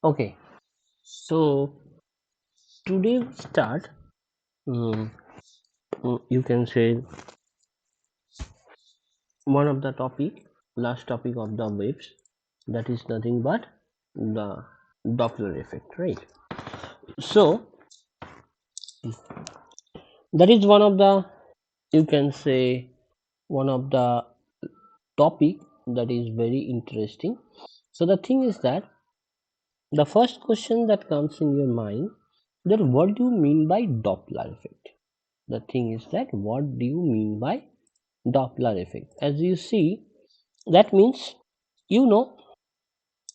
Okay, so today we start. mm, you can say one of the topic, last topic of the waves, that is nothing but the Doppler effect, right? So that is one of the, you can say, one of the topic that is very interesting. So the thing is that the first question that comes in your mind, that what do you mean by Doppler effect? The thing is that what do you mean by Doppler effect? As you see, that means you know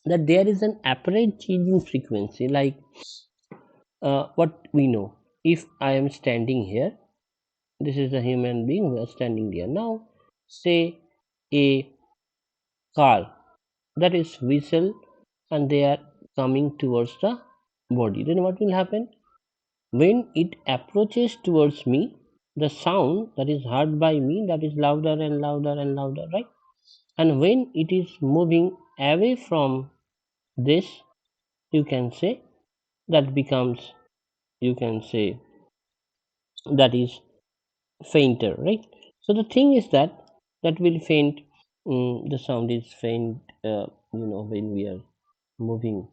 that there is an apparent change in frequency. Like what we know, if I am standing here, this is a human being who is standing there. Now, say a car that is whistle and they are coming towards the body. Then what will happen? When it approaches towards me, the sound that is heard by me, that is louder and louder and louder, right? And when it is moving away from this, you can say that becomes, you can say, that is fainter, right? So the thing is that that will faint. The sound is faint, when we are moving,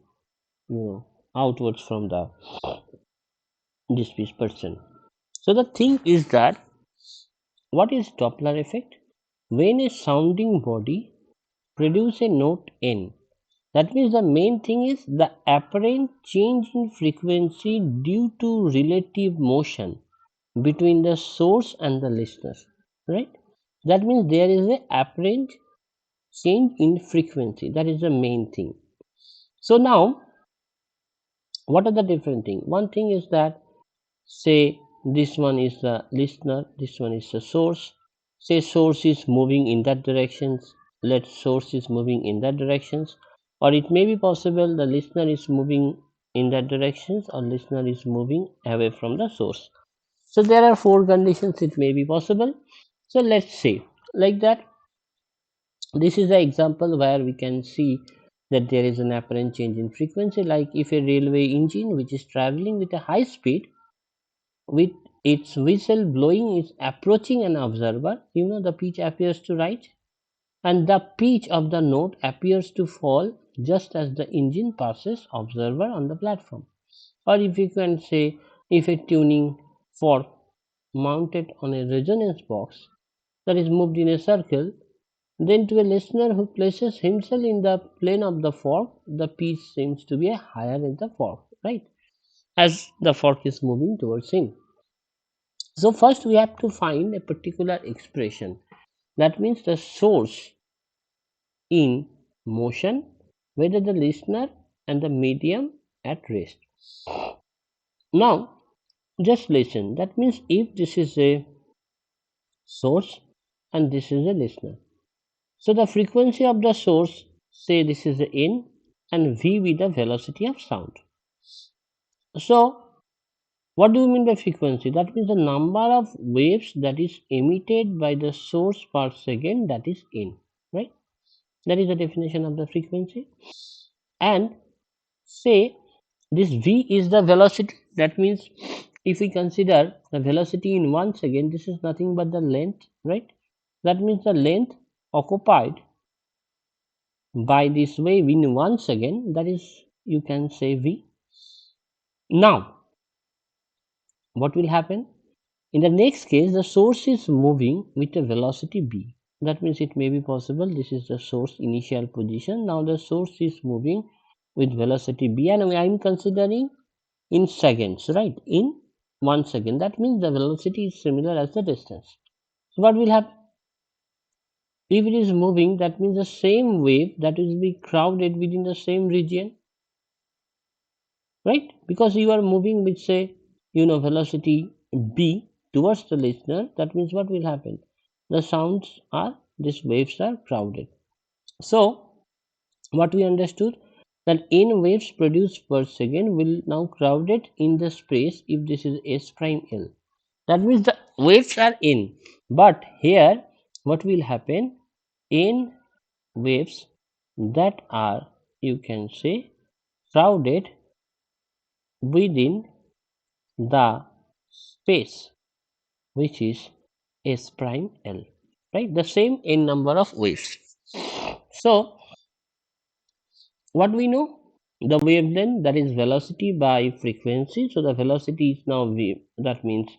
outwards from the displeased person. So the thing is that what is Doppler effect? When a sounding body produce a note n, that means the main thing is the apparent change in frequency due to relative motion between the source and the listener, right? That means there is a apparent change in frequency. That is the main thing. So now, what are the different thing? One thing is that, say this one is the listener, this one is the source. Say source is moving in that directions, let source is moving in that directions, or it may be possible the listener is moving in that directions or listener is moving away from the source. So there are four conditions it may be possible. So let's say like that. This is the example where we can see that there is an apparent change in frequency, like if a railway engine which is traveling with a high speed with its whistle blowing is approaching an observer, the pitch appears to rise and the pitch of the note appears to fall just as the engine passes observer on the platform. Or if you can say, if a tuning fork mounted on a resonance box that is moved in a circle, then to a listener who places himself in the plane of the fork, the pitch seems to be higher in the fork, right? As the fork is moving towards him. So first we have to find a particular expression. That means the source in motion, whether the listener and the medium at rest. Now just listen. That means if this is a source and this is a listener. So the frequency of the source, say this is the n and v with the velocity of sound. So what do you mean by frequency? That means the number of waves that is emitted by the source per second, that is n, right? That is the definition of the frequency. And say this v is the velocity. That means if we consider the velocity in 1 second, this is nothing but the length, right? That means the length occupied by this wave in 1 second, that is, you can say v. Now what will happen? In the next case, the source is moving with a velocity b. That means it may be possible this is the source initial position. Now the source is moving with velocity b, and I am considering in seconds, right? In 1 second. That means the velocity is similar as the distance. So what will happen? If it is moving, that means the same wave that will be crowded within the same region, right? Because you are moving with, say, velocity b towards the listener. That means what will happen? The sounds are, these waves are crowded. So what we understood, that n waves produced per second will now crowded in the space if this is s prime l. That means the waves are n, but here what will happen? N waves that are, you can say, crowded within the space which is S prime L, right? The same n number of waves. So what we know? The wavelength, that is velocity by frequency. So the velocity is now v. That means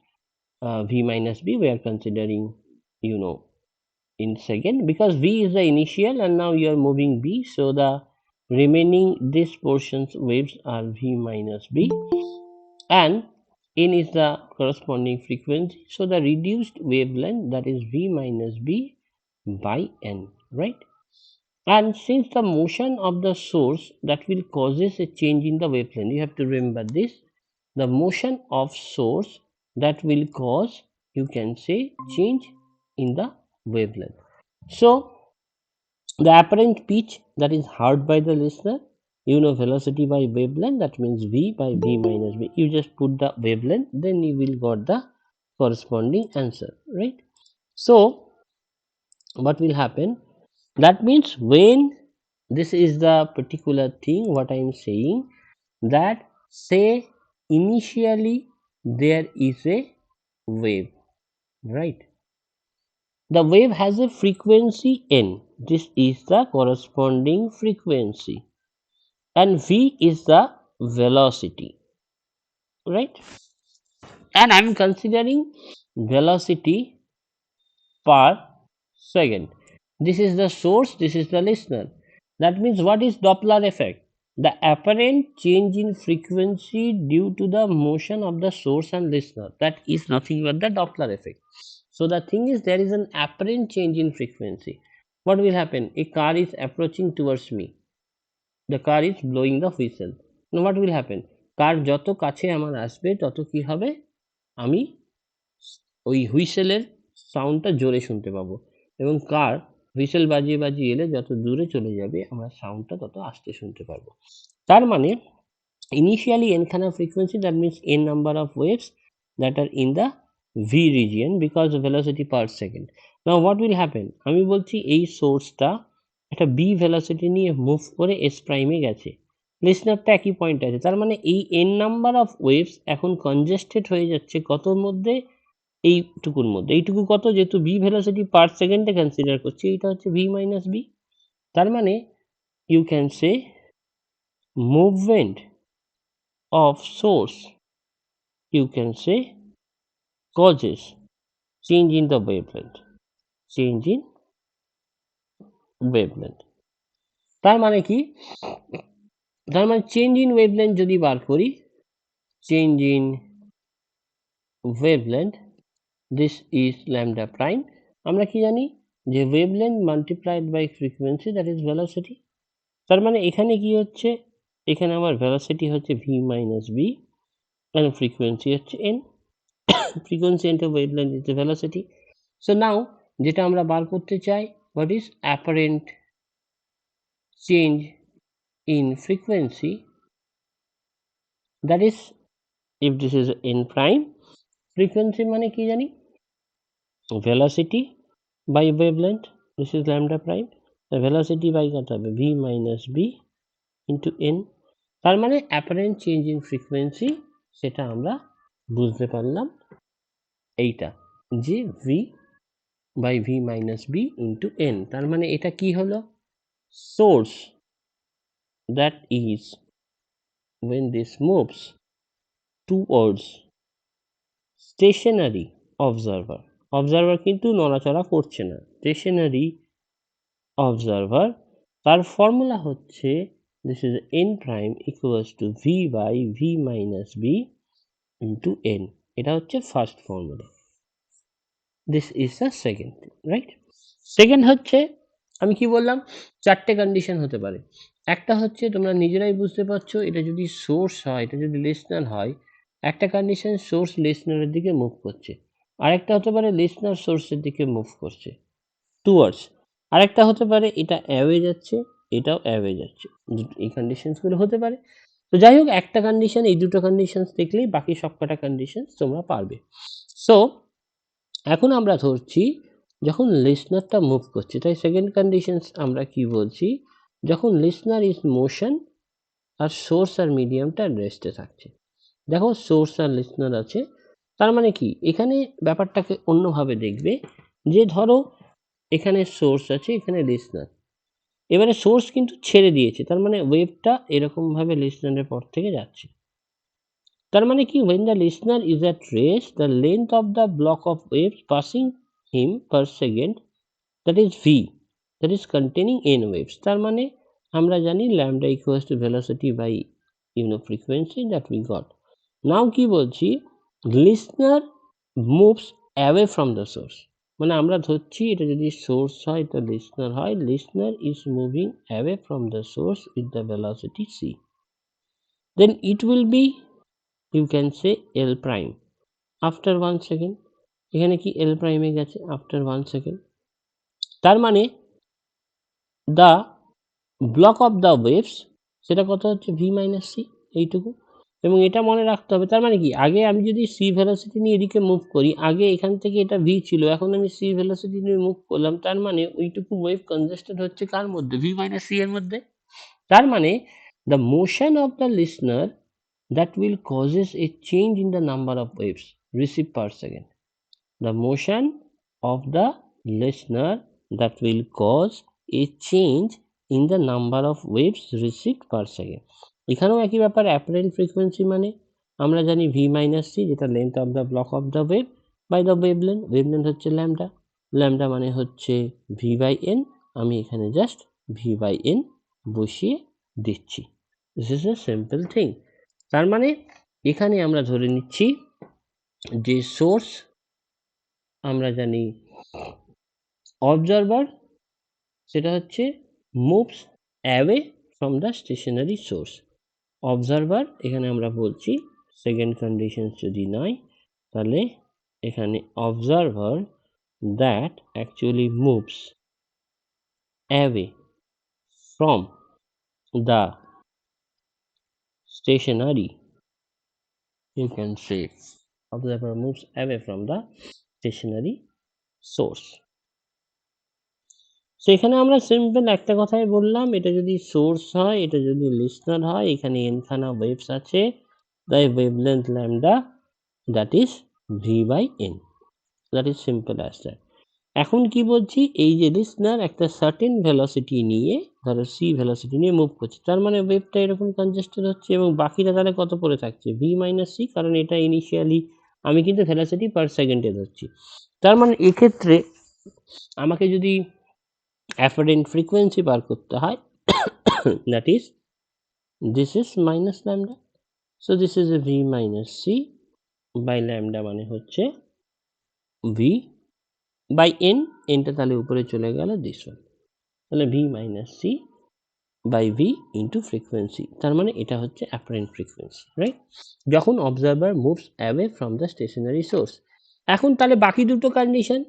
v minus b. We are considering, in second, because v is the initial and now you are moving b. So the remaining this portion's waves are v minus b, and n is the corresponding frequency. So the reduced wavelength, that is v minus b by n, right? And since the motion of the source that will causes a change in the wavelength, you have to remember this, the motion of source that will cause, you can say, change in the wavelength. So the apparent pitch that is heard by the listener, velocity by wavelength, that means v by v minus b. You just put the wavelength, then you will got the corresponding answer, right? So what will happen? That means when this is the particular thing what I am saying, that say initially there is a wave, right? The wave has a frequency n. This is the corresponding frequency, and v is the velocity, right? And I am considering velocity per second. This is the source, this is the listener. That means what is Doppler effect? The apparent change in frequency due to the motion of the source and listener. That is nothing but the Doppler effect. So the thing is, there is an apparent change in frequency. What will happen? A car is approaching towards me. The car is blowing the whistle. Now what will happen? কার যত কাছে আমার আসবে তত কি হবে? আমি ওই হুইসেলের সাউন্ডটা জোরে শুনতে পাবো, এবং কার হুইসেল বাজিয়ে বাজিয়ে এলে যত দূরে চলে যাবে আমরা সাউন্ডটা তত আস্তে শুনতে পারবো। তার মানে initially n খানা frequency, that means n number of waves that are in the v region because of velocity per second. Now what will happen? আমি বলছি এই সোর্সটা একটা b velocity নিয়ে মুভ করে s প্রাইমে গেছে, লিসনারটা একই পয়েন্টে আছে, তার মানে এই n নাম্বার অফ ওয়েভস এখন কনজেস্টেড হয়ে যাচ্ছে কতর মধ্যে? এইটুকুর মধ্যে। এইটুকু কত? যেহেতু v ভেলোসিটি পার সেকেন্ডে কনসিডার করছি, এটা হচ্ছে v মাইনাস b। তার মানে you can say movement of source, you can say causes change in the wavelength, change in wavelength। তার মানে কি? তার মানে চেঞ্জ ইন ওয়েভলেন্থ যদি বার করি, change in wavelength, this is lambda prime। আমরা কি জানি যে wavelength multiplied by frequency, that is velocity। তার মানে এখানে কি হচ্ছে? এখানে আমার velocity হচ্ছে v minus b and frequency হচ্ছে n। frequency into wavelength is the velocity। so now যেটা আমরা বার করতে চাই, what is apparent change in frequency, that is if this is n prime, frequency মানে কি জানি? velocity by wavelength, this is lambda prime, the velocity by কত হবে? v minus b into n। তার মানে apparent change in frequency, সেটা আমরা বুঝতে পারলাম এইটা, যে v by v minus b into n। তার মানে এটা কি হলো? source that is when this moves towards stationary observer, observer কিন্তু নড়াচড়া করছে না, stationary observer, তার ফর্মুলা হচ্ছে this is n prime equals to v by v minus b into n। এটা হচ্ছে first formula. this is the second thing, right? Second হচ্ছে, আমি কি বললাম, চারটে কন্ডিশন হতে পারে। একটা হচ্ছে তোমরা নিজেরাই বুঝতে পারছো, এটা যদি সোর্স হয়, এটা যদি লিসনার হয়, একটা কন্ডিশন সোর্স লিসনারের দিকে মুভ করছে, আরেকটা হতে পারে লিসনার সোর্সের দিকে মুভ করছে টুয়ার্ডস, আরেকটা হতে পারে এটা অ্যাওয়ে যাচ্ছে, এটাও অ্যাওয়ে যাচ্ছে। এই কন্ডিশনসগুলো হতে পারে। তো যাই হোক, একটা কন্ডিশন, এই দুটো কন্ডিশনস দেখলেই বাকি সবকটা কন্ডিশনস তোমরা পারবে। সো এখন আমরা ধরছি যখন লিসনারটা মুভ করছে, তাই সেকেন্ড কন্ডিশনস আমরা কি বলছি? যখন লিসনার ইজ মোশন আর সোর্স আর মিডিয়ামটা রেস্টে থাকছে। দেখো সোর্স আর লিসনার আছে, তার মানে কি এখানে ব্যাপারটাকে অন্যভাবে দেখবে, যে ধরো এখানে সোর্স আছে, এখানে লিসনার, এবারে সোর্স কিন্তু ছেড়ে দিয়েছে, তার মানে ওয়েভটা এরকম ভাবে লিসনারের পর থেকে যাচ্ছে। তার মানে কি, when the listener is at rest, the length of the block of waves passing him per second, that is v, that is containing n waves। তার মানে আমরা জানি lambda equals to velocity by frequency that we got। নাও কি বলছি, listener moves away from the source, মানে আমরা ধরছি এটা যদি সোর্স হয় তো লিসনার হয়, listener is moving away from the source with the velocity c, then it will be, you can say, L prime after 1 second। এখানে কি L prime এ গেছে after 1 second, তার মানে the block of the waves সেটা কত হচ্ছে v minus c, এইটুকু। এবং এটা মনে রাখতে হবে, তার মানে কি আগে আমি যদি c ভেলোসিটি নিয়ে এদিকে মুভ করি, আগে এখান থেকে এটা v ছিল, এখন আমি c ভেলোসিটি নিয়ে মুভ করলাম, তার মানে ওইটুকু ওয়েভ কনজেস্টেড হচ্ছে কার মধ্যে, v minus c এর মধ্যে। তার মানে the motion of the listener that will causes a change in the number of waves received per second, the motion of the listener that will cause a change in the number of waves received per second। এখানেও একই ব্যাপার, apparent frequency মানে আমরা জানি v minus সি, যেটা length of the block of the wave by the wavelength, wavelength হচ্ছে lambda, lambda মানে হচ্ছে v বাই এন, আমি এখানে জাস্ট v বাই এন বসিয়ে দিচ্ছি। This is a simple thing. তার মানে এখানে আমরা ধরে নিচ্ছি যে সোর্স আমরা জানি অবজারভার, সেটা হচ্ছে moves away from the stationary source. Observer এখানে আমরা বলছি সেকেন্ড কন্ডিশন যদি নয়, তাহলে এখানে observer that actually moves away from the stationary, you can say observer moves away from the stationary source। So এখানে আমরা সিম্পল একটা কথাই বললাম, এটা যদি সোর্স হয়, এটা যদি লিসনার হয়, এখানে এনখানা ওয়েভস আছে, তাই wavelength lambda that is V by n, that is simple as that. এখন কি বলছি, এই যে লিসনার একটা সার্টেন ভেলোসিটি নিয়ে, ধরো সি ভেলোসিটি নিয়ে মুভ করছে, তার মানে ওয়েভটা এরকম কনজেস্টেড হচ্ছে, এবং বাকিটা তাহলে কত পড়ে থাকছে, ভি মাইনাস সি, কারণ এটা ইনিশিয়ালি আমি কিন্তু ভেলোসিটি পার সেকেন্ডে ধরছি। তার মানে এক্ষেত্রে আমাকে যদি অ্যাপারেন্ট ফ্রিকোয়েন্সি বার করতে হয়, that is this is minus lambda, so this is a v minus c by lambda, মানে হচ্ছে v by n, nটা তাহলে উপরে চলে গেল this one, তাহলে v minus c by v into frequency, তার মানে এটা হচ্ছে অ্যাপারেন্ট ফ্রিকোয়েন্সি, রাইট, যখন observer moves away from the stationary source. এখন তাহলে বাকি দুটো কন্ডিশন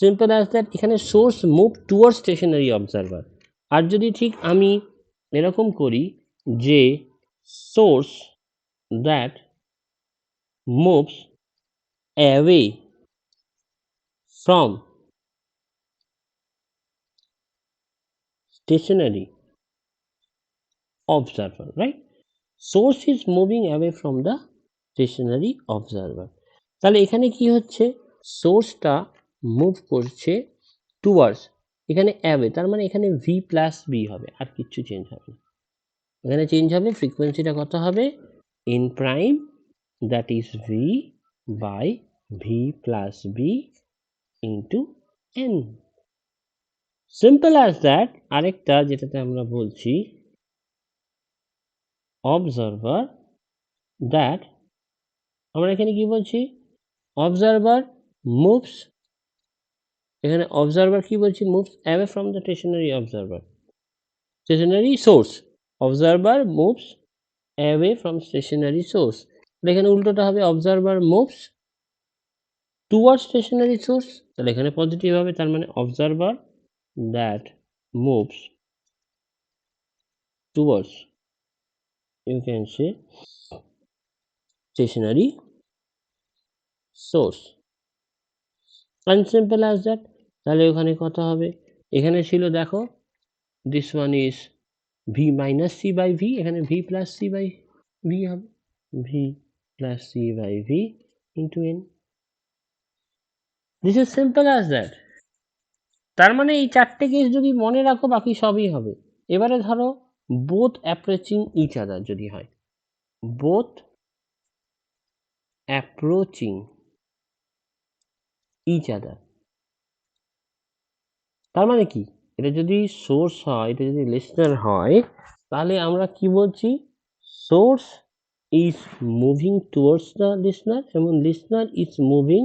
সিম্পল অ্যাজ দ্যাট, এখানে source move towards stationary observer, আর যদি ঠিক আমি এরকম করি যে source that moves away from stationary observer, right, source is moving away from the stationary observer, তাহলে এখানে কি হচ্ছে, সোর্সটা মুভ করছে টুয়ার্ডস, এখানে অ্যাওয়ে, তার মানে এখানে ভি প্লাস বি হবে, আর কিচ্ছু চেঞ্জ হবে না, এখানে চেঞ্জ হবে ফ্রিকোয়েন্সিটা কত হবে, n prime that is V by V plus b into n, simple as that. আরেকটা যেটাতে আমরা বলছি অবজারভার দ্যাট, আমরা এখানে কি বলছি, অবজারভার মুভস, এখানে অবজারভার কি বলছি, moves away from the stationary observer, stationary source, observer moves away from stationary source, এখানে উল্টোটা হবে, observer moves towards stationary source, তাহলে এখানে পজিটিভ হবে, তার মানে observer that moves towards, you can say, stationary source, and simple as that। তাহলে ওখানে কত হবে, এখানে ছিল দেখো, this one is V minus C by V, এখানে V plus C by V হবে, V plus C by V into N. This is simple as that. তার মানে এই চারটে কেস যদি মনে রাখো বাকি সবই হবে। এবারে ধরো বোথ অ্যাপ্রোচিং ইচ আদার যদি হয়, বোথ অ্যাপ্রোচিং ইচ আদার, তার মানে কি, এটা যদি সোর্স হয়, এটা যদি লিসনার হয়, তাহলে আমরা কি বলছি, source is moving towards the listener এবং listener is moving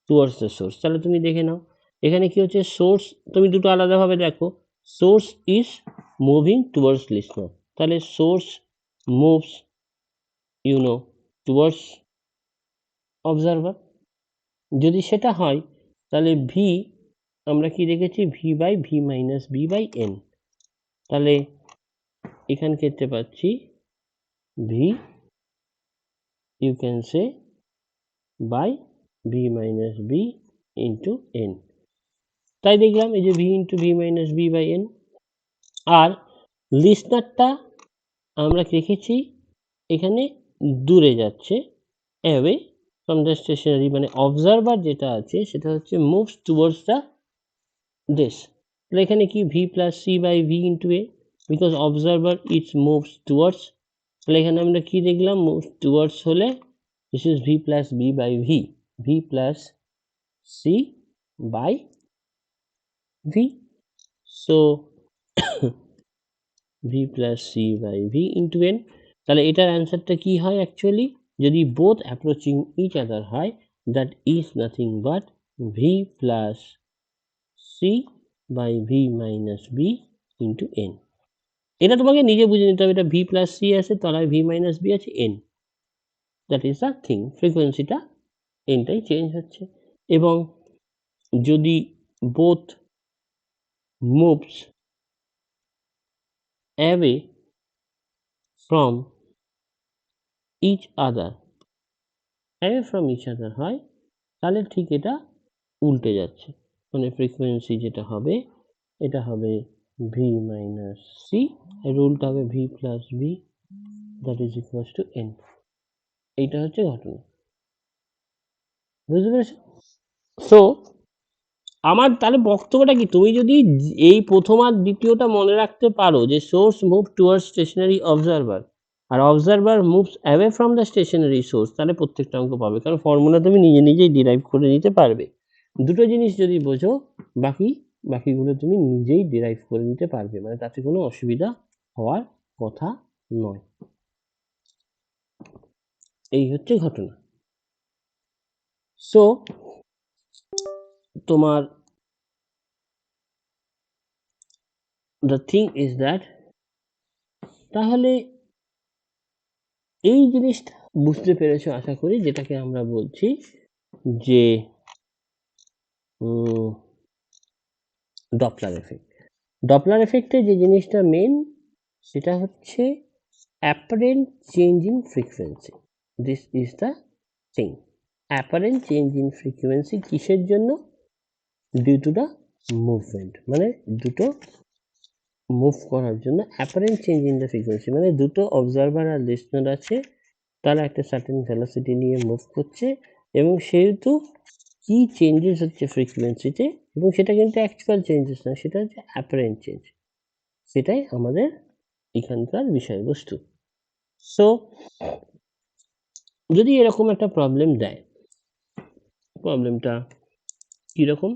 towards the source. তাহলে তুমি দেখে নাও এখানে কি হচ্ছে, সোর্স তুমি দুটো আলাদাভাবে দেখো, source is moving towards listener, তাহলে সোর্স মুভস টুয়ার্ডস অবজারভার। যদি সেটা হয় তাহলে ভি আমরা কি রেখেছি, V by V minus B by N, তাহলে এখান ক্ষেত্রে পাচ্ছি V you can say by V minus B into N. তাই দেখলাম এই যে V into V minus B by N. আর লিসনারটা আমরা রেখেছি এখানে দূরে যাচ্ছে, অ্যাওয়ে ফ্রম দ্য স্টেশনারি, মানে অবজারভার যেটা আছে সেটা হচ্ছে মুভস টুয়ার্ডস দ্য দিস। তাহলে এখানে কি v plus C by V into a, because observer it's moves towards, তাহলে এখানে আমরা কি দেখলাম, মুভস টুয়ার্ডস হলে this is v plus b by v, v plus C by v. So v plus C by V into n. তাহলে এটার অ্যান্সারটা কি হয় অ্যাকচুয়ালি, যদি বোথ অ্যাপ্রোচিং ইচ আদার হয়, that is nothing but v plus C by V minus B into n. এটা তোমাকে নিজে বুঝে নিতে হবে, এটা ভি প্লাস সি আছে, তলায় ভি মাইনাস বি আছে, N, that is the thing, ফ্রিকোয়েন্সিটা এনটাই চেঞ্জ হচ্ছে। এবং যদি both moves away from each other, away from each other হয়, তাহলে ঠিক এটা উল্টে যাচ্ছে, মানে ফ্রিকোয়েন্সি যেটা হবে এটা হবে ভি মাইনাস সি, এর উল্টা হবে V plus b, that is equals to n. এইটা হচ্ছে ঘটনা, বুঝতে পেরেছো? সো আমার তাহলে বক্তব্যটা কি, তুমি যদি এই প্রথম আর দ্বিতীয়টা মনে রাখতে পারো, যে source move towards stationary observer আর observer moves away from the stationary source, তাহলে প্রত্যেকটা অঙ্ক পাবে, কারণ ফর্মুলা তুমি নিজে নিজেই ডিরাইভ করে নিতে পারবে। দুটো জিনিস যদি বোঝো, বাকিগুলো তুমি নিজেই ডিরাইভ করে নিতে পারবে, মানে তাতে কোনো অসুবিধা হওয়ার কথা নয়। এই হচ্ছে ঘটনা। সো তোমার দ্য থিং ইজ দ্যাট, তাহলে এই জিনিসটা বুঝতে পেরেছো আশা করি, যেটাকে আমরা বলছি যে ডপলার এফেক্ট। ডপলার এফেক্টে যে জিনিসটা মেন, সেটা হচ্ছে apparent change in frequency. This is the thing. Apparent change in frequency কিসের জন্য, ডিউ টু দ্য মুভমেন্ট, মানে দুটো মুভ করার জন্য apparent change in the frequency, মানে দুটো অবজারভার আর লিসনার আছে, তারা একটা সার্টেন ভেলোসিটি নিয়ে মুভ করছে, এবং সেহেতু কি চেঞ্জেস হচ্ছে ফ্রিকোয়েন্সিতে, এবং সেটা কিন্তু অ্যাকচুয়াল চেঞ্জেস না, সেটা হচ্ছে অ্যাপারেন্ট চেঞ্জ, সেটাই আমাদের এখানকার বিষয়বস্তু। সো যদি এরকম একটা প্রবলেম দেয়, প্রবলেমটা কিরকম,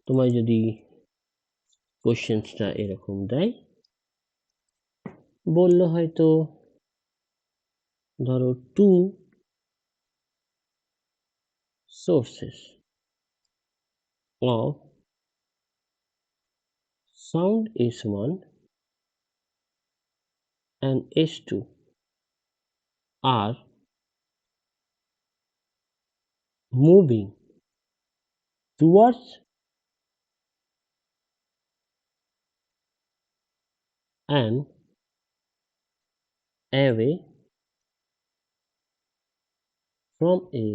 তোমায় যদি কোশ্চেন্সটা এরকম দেয়, বললো হয়তো ধরো two sources of sound S1 and S2 are moving towards and away from a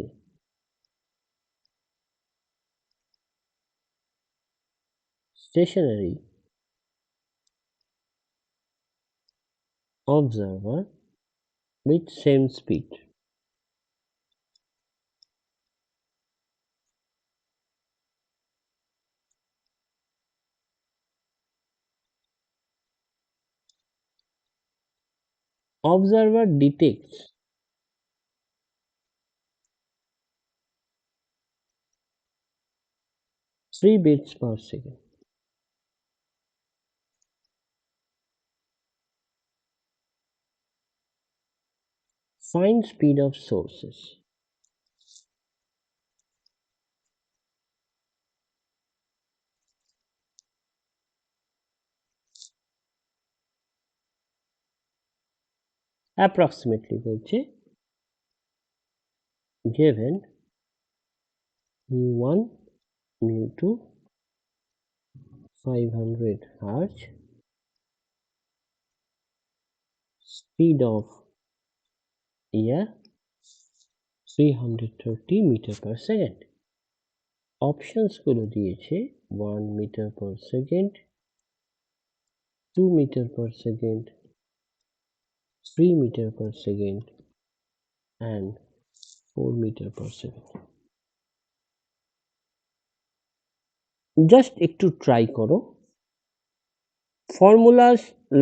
stationary observer with same speed. Observer detects 3 beats per second. Find speed of sources. Approximately বলছে given mu1 mu2 500 Hz, speed of air 330 meter per second. Options গুলো দিয়েছে 1 meter per second, 2 meter per second, 3 meter per second and 4 meter per second. Just একটু try করো, formula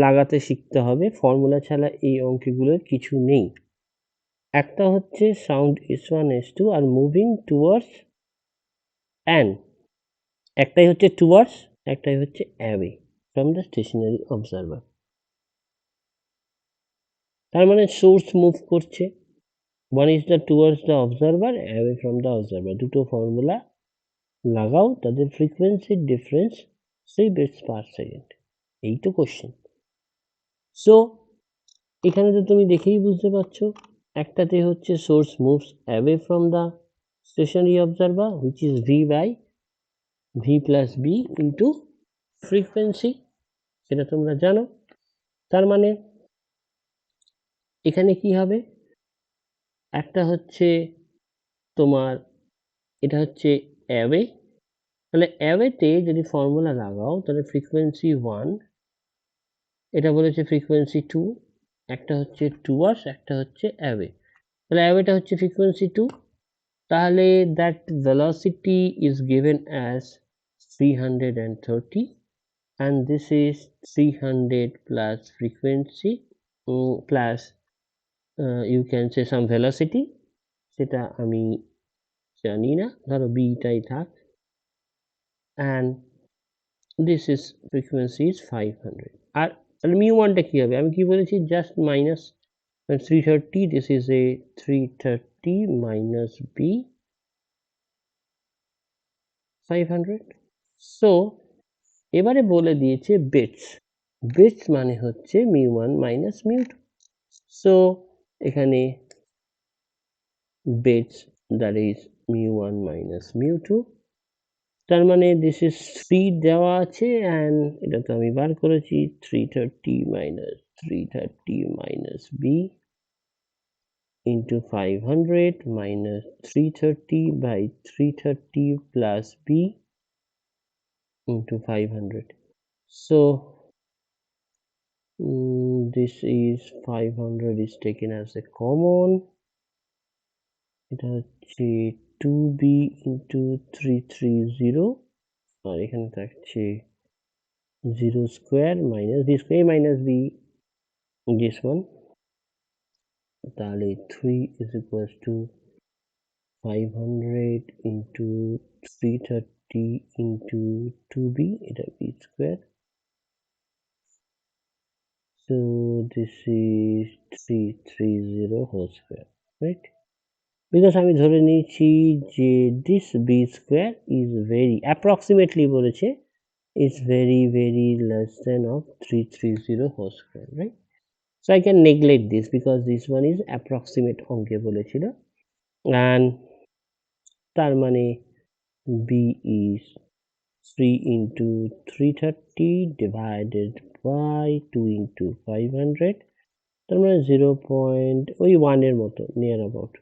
লাগাতে শিখতে হবে। Formula ছাড়া এই অঙ্কগুলোর কিছু নেই। একটা হচ্ছে সাউন্ড S1 S2 আর মুভিং টুয়ার্ডস অ্যান্ড, একটাই হচ্ছে টুয়ার্ডস, একটাই হচ্ছে away from the stationary observer. তার মানে সোর্স মুভ করছে, one is the towards the observer, away from the observer. দুটো ফর্মুলা লাগাও, তাদের ফ্রিকোয়েন্সির ডিফারেন্স 3 বিটস পার সেকেন্ড। এই তো কোশ্চেন। সো এখানে তো তুমি দেখেই বুঝতে পারছো, একটাতে হচ্ছে source moves away from the stationary observer which is V by V plus b into frequency, সেটা তোমরা জানো। তার মানে এখানে কি হবে, একটা হচ্ছে তোমার, এটা হচ্ছে অ্যাওয়ে, তাহলে অ্যাওয়েতে যদি ফর্মুলা লাগাও তাহলে ফ্রিকোয়েন্সি 1, এটা বলেছে ফ্রিকোয়েন্সি 2, একটা হচ্ছে টুয়ার্ডস, একটা হচ্ছে অ্যাওয়ে। তাহলে অ্যাওয়েটা হচ্ছে ফ্রিকোয়েন্সি 2, তাহলে that velocity is given as 330 and this is 300 plus frequency plus you can say some velocity, সেটা আমি জানি না, ধরো বিটাই থাক, and this is frequency is 500। আর তাহলে mu1টা কি হবে, আমি কি বলেছি, just minus 330, this is a 330 minus b 500। So এবারে বলে দিয়েছে বিটস, বিটস মানে হচ্ছে mu1 minus mu2। সো এখানে bits that is mu1 minus mu2, তার মানে this is 3 দেওয়া আছে and এটা তো আমি বার করেছি 330 minus b into 500 minus 330 by 330 plus b into 500। so this is 500 is taken as a common, এটা হচ্ছে 2b into 330 আর এখানে থাকছে 0 square minus b square minus b this one, তাহলে 3 is equals to 500 into 330 into 2b, এটা b square, so this is 330 whole square, right? Because আমি ধরে নিয়েছি যে this b square is very approximately বলেছে is very very less than of 330 whole square, right? So I can neglect this because this one is approximate অঙ্কে বলেছিল, and তার মানে b is 3 into 330 divided by 2 into 500, তার মানে 0. ওই 1 এর মতো near about,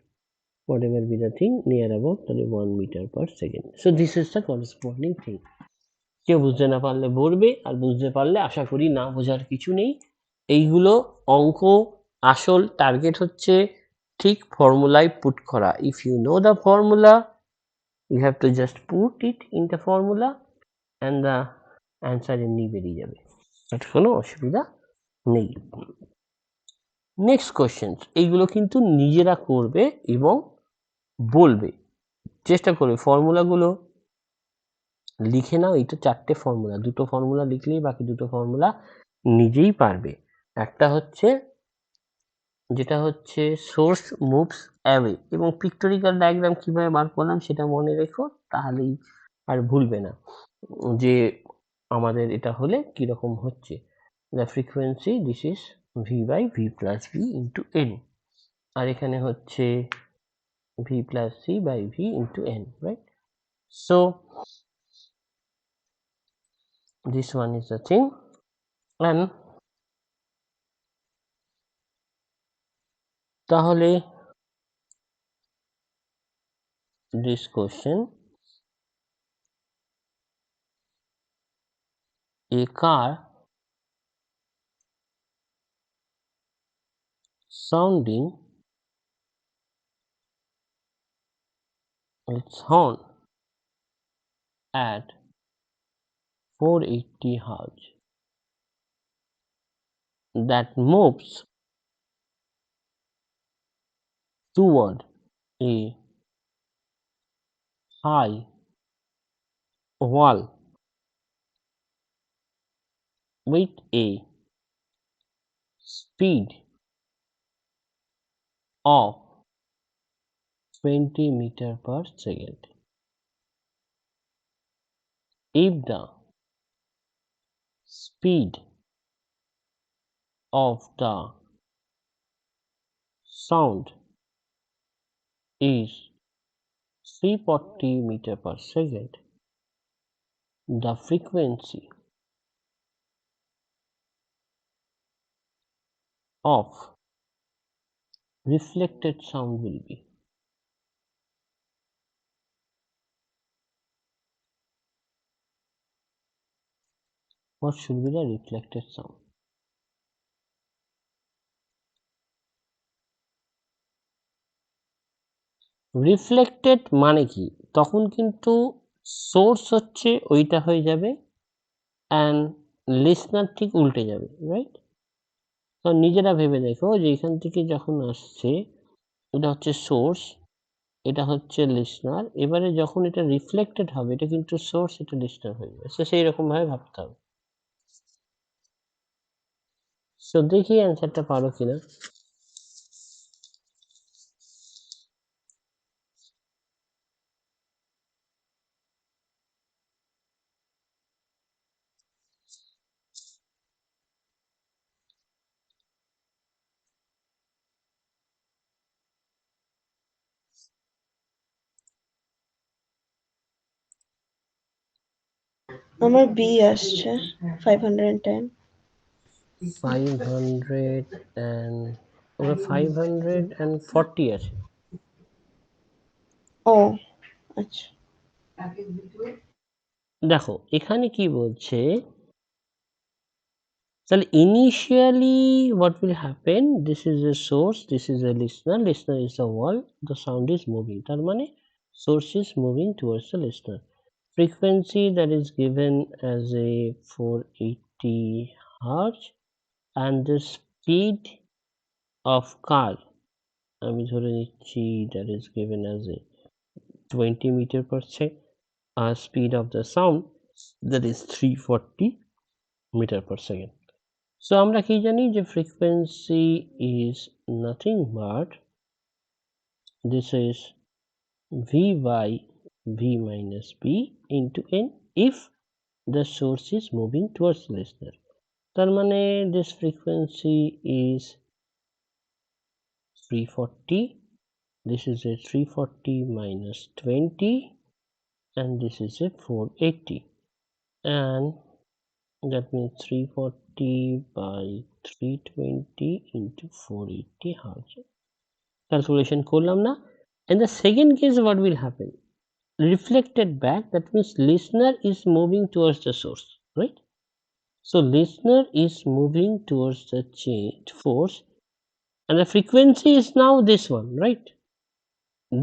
whatever be the thing near about, তাহলে 1 meter per second। so this is the corresponding thing। কেউ বুঝতে না পারলে বলবে, আর বুঝতে পারলে আশা করি না বোঝার কিছু নেই। এইগুলো অঙ্ক আসল টার্গেট হচ্ছে ঠিক ফর্মুলায় পুট করা। If you know the formula you have to just put it in the formula and the answer এমনি বেরিয়ে যাবে, তাতে কোনো অসুবিধা নেই। নেক্সট কোশ্চেন, এইগুলো কিন্তু নিজেরা করবে এবং বলবে, চেষ্টা করবে ফর্মুলাগুলো লিখে নাও। এই তো 4টে ফর্মুলা, 2টো ফর্মুলা লিখলেই বাকি 2টো ফর্মুলা নিজেই পারবে। একটা হচ্ছে যেটা হচ্ছে সোর্স মুভস অ্যাওয়ে, এবং পিক্টোরিক্যাল ডায়াগ্রাম কিভাবে বার করলাম সেটা মনে রেখো, তাহলেই আর ভুলবে না যে আমাদের এটা হলে কিরকম হচ্ছে। The frequency this is V by V plus V into N, আর এখানে হচ্ছে V plus C by V into N, right? So this one is the thing, and তাহলে this question, a car sounding its horn at 480 hertz that moves toward a high wall with a speed of 20 meters per second. If the speed of the sound is 340 meters per second, the frequency of reflected sound will be. What should be the reflected sound? Reflected মানে কি, তখন কিন্তু source হচ্ছে ওইটা হয়ে যাবে and listener ঠিক উল্টে যাবে, রাইট? তো নিজেরা ভেবে দেখো যে এখান থেকে যখন আসছে এটা হচ্ছে সোর্স, এটা হচ্ছে লিসনার, এবারে যখন এটা রিফ্লেক্টেড হবে এটা কিন্তু সোর্স, এটা লিসনার হয়ে যাবে। সো সেই রকম ভাবে ভাবতে হবে। সো দেখি অ্যান্সারটা পারো কিনা। আমার বি আসছে 510। 500 and ওটা 540 আছে। ও আচ্ছা, দেখো এখানে কি বলছে, তাহলে initially what will happen, this is a source, this is a listener, listener is the wall, the sound is moving, তার মানে source is moving towards the listener. Frequency that is given as a 480 hertz, and the speed of car আমি ধরে নিচ্ছি that is given as a 20 meter per second, speed of the sound that is 340 meter per second. So আমরা কি জানি যে frequency is nothing but this is v by v minus b into n if the source is moving towards the listener. তার মানে this frequency is 340, this is a 340 minus 20, and this is a 480, and that means 340 by 320 into 480 hertz. Calculation করলাম না। In the second case what will happen, reflected back, that means listener is moving towards the source, right? So listener is moving towards the change force, and the frequency is now this one, right?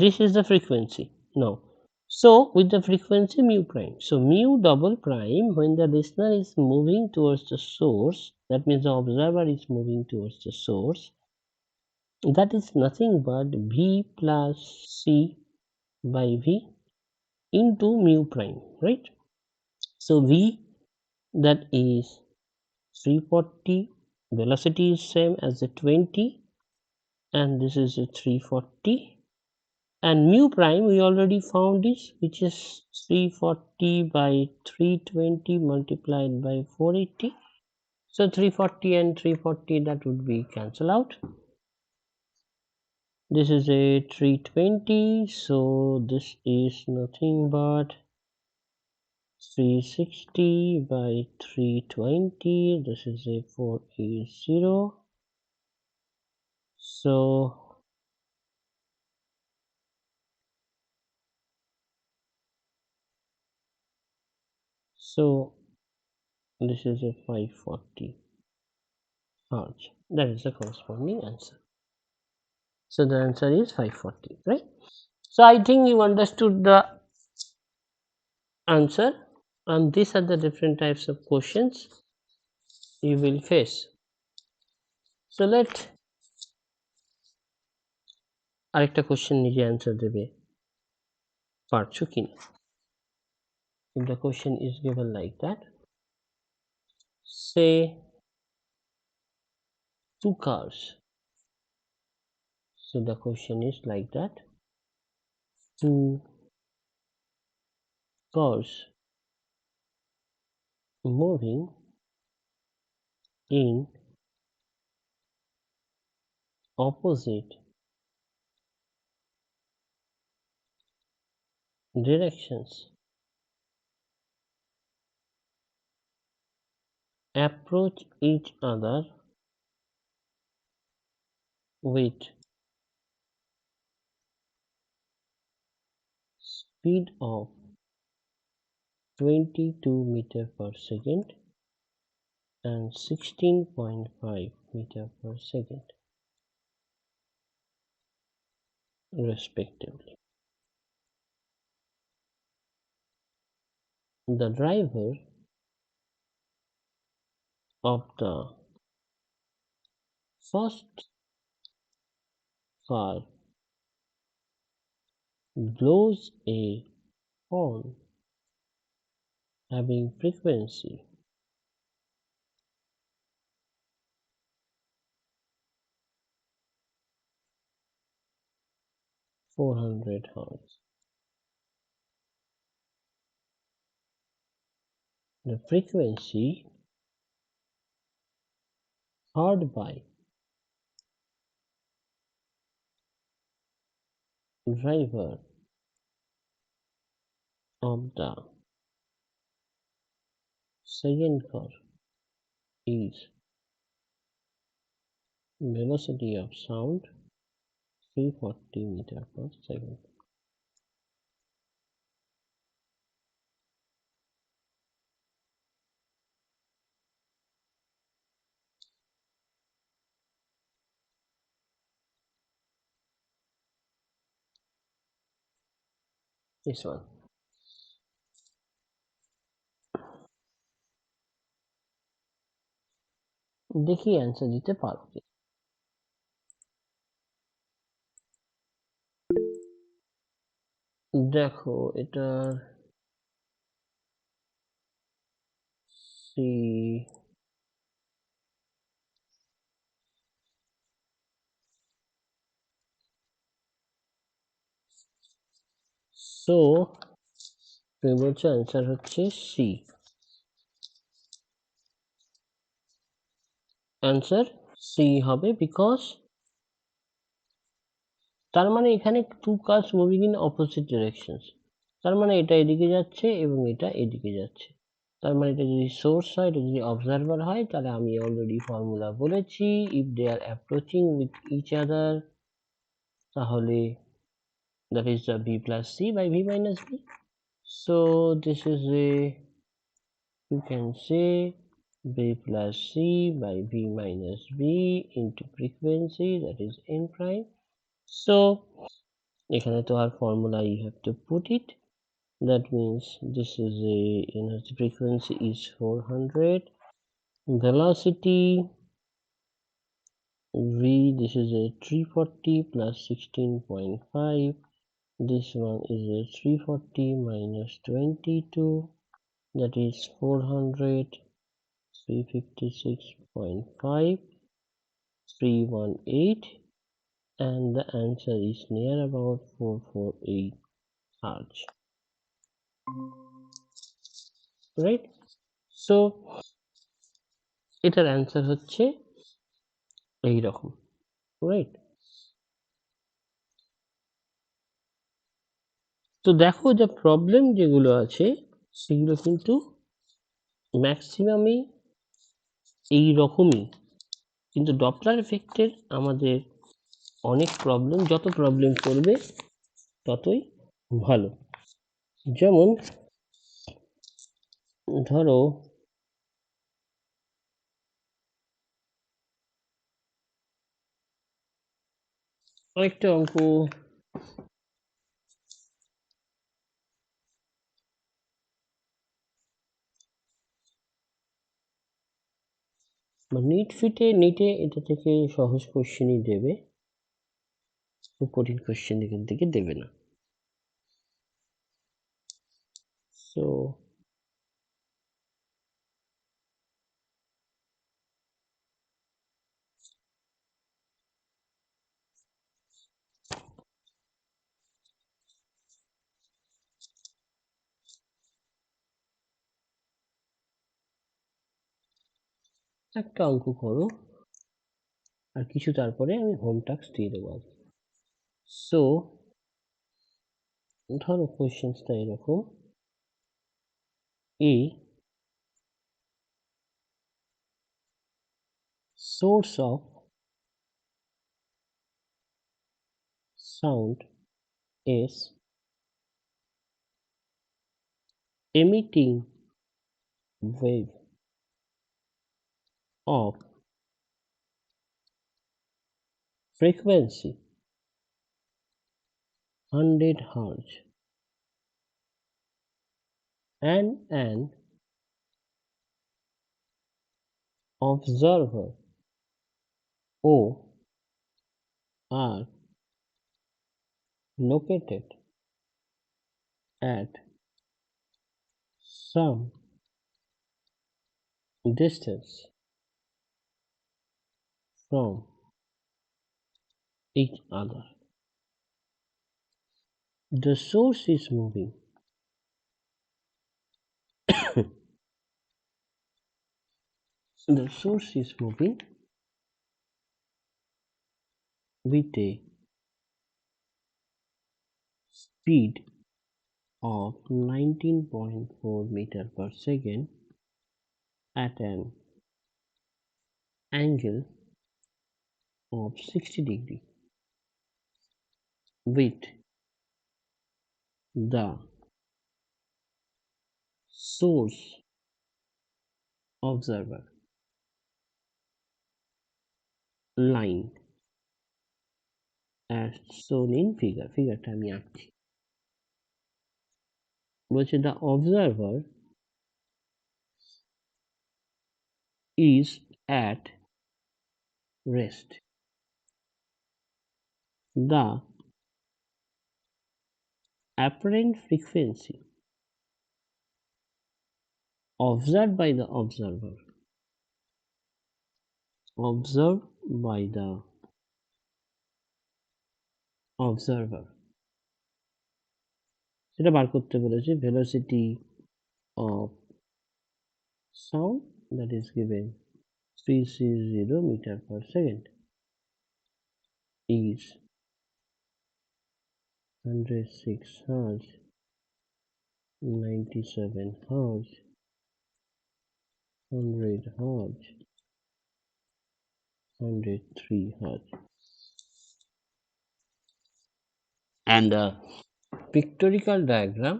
This is the frequency now. So with the frequency mu prime, so mu double prime, when the listener is moving towards the source, that means the observer is moving towards the source, that is nothing but V plus C by V into mu prime, right? So V, that is 340, velocity is same as the 20, and this is a 340, and mu prime we already found this, which is 340 by 320 multiplied by 480. So 340 and 340, that would be cancel out. This is a 320, so this is nothing but 360 by 320. This is a 480. So this is a 540 hertz. That is the corresponding answer. So the answer is 540, right? So I think you understood the answer, and these are the different types of questions you will face. So let আরেকটা question নিজে answer দেবে পারছো কিনা. If the question is given like that, say two cars. So the question is like that: two cars moving in opposite directions approach each other with speed of 22 meter per second and 16.5 meter per second respectively. The driver of the first car blows a horn having frequency 400 Hz. The frequency heard by driver of the second car is velocity of sound 340 meter per second. This one. দেখি answer দিতে পারো কি. দেখো এটার C so তুমি বলছো answer হচ্ছে c. Answer c হবে, বিকজ তার মানে এখানে two cars moving in opposite directions, তার মানে এটা এদিকে যাচ্ছে এবং এটা এদিকে যাচ্ছে. তার মানে এটা যদি সোর্স হয়, এটা যদি অবজারভার হয়, তাহলে আমি অলরেডি ফর্মুলা বলেছি, if they are approaching with each other, তাহলে that is the v plus c by v minus v. So this is a, you can say B plus C by B minus B into frequency, that is n prime. So এখানে তো আর formula you have to put it. That means this is a energy frequency is 400. Velocity V, this is a 340 plus 16.5. This one is a 340 minus 22, that is 400, 356.5, 318, and the answer is near about 448 hertz. Right? So এটার answer হচ্ছে এই রকম। Right? তো দেখো যে problem যেগুলো আছে সেগুলো কিন্তু ম্যাক্সিমামই এই রকমই, কিন্তু ডপলার এফেক্টের আমাদের অনেক প্রবলেম, যত প্রবলেম করবে ততই ভালো। যেমন ধরো আরেকটা অঙ্ক, নিটে এটা থেকে সহজ কোশ্চেনই দেবে, খুব কঠিন কোশ্চেন এখান থেকে দেবে না। সো একটা অঙ্ক করো, আর কিছু তারপরে আমি হোম টাস্ক দিয়ে দেবো। সো ধরো কোশ্চেনটা এরকম, A source of sound is emitting wave of frequency 100 Hz and an observer O are located at some distance from each other. The source is moving the source is moving with a speed of 19.4 meter per second at an angle of 60 degree with the source observer line as shown in figure. ফিগারটা আমি আঁকছি। বলছে the observer is at rest. The apparent frequency observed by the observer সেটা বার করতে বলেছে। velocity of sound, that is given 360 meter per second, is 106 hertz, 97 hertz, 100 hertz, 103 hertz, and the pictorial diagram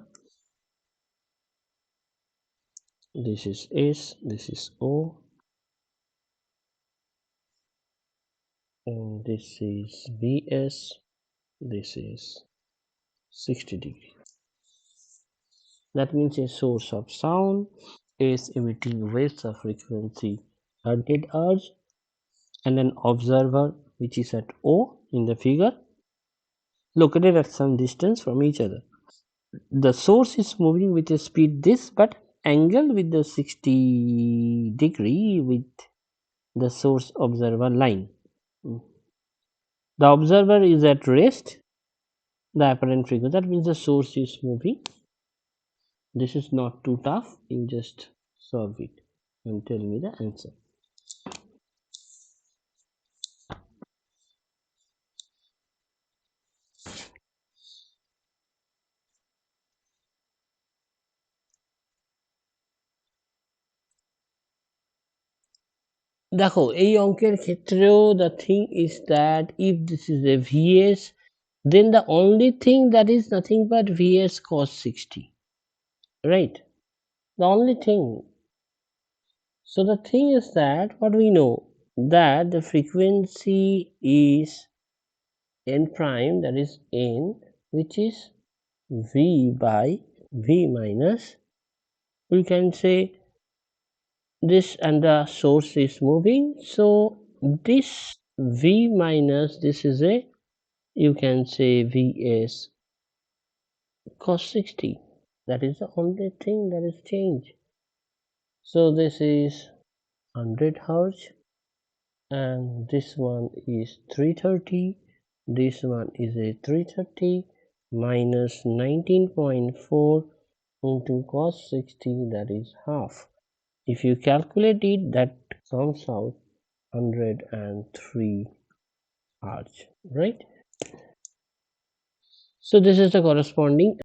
This is S, this is O, and this is BS, this is 60 degree. That means a source of sound is emitting waves of frequency 100 Hz, and an observer which is at O in the figure located at some distance from each other. The source is moving with a speed this but angle with the 60 degree with the source observer line. The observer is at rest, the apparent frequency. That means the source is moving. This is not too tough. You just solve it and tell me the answer. দেখো এই অঙ্কের ক্ষেত্রেও the thing is that if this is a Vs, then the only thing that is nothing but Vs cos 60, right? The only thing. So the thing is that what we know, that the frequency is n prime, that is n, which is V by V minus, we can say this, and the source is moving, so this V minus this is a, you can say Vs cos 60. That is the only thing that is changed. So this is 100 Hz, and this one is 330, this one is a 330 minus 19.4 into cos 60, that is half. If you calculate it, that comes out 103 Hz, right? So this is the corresponding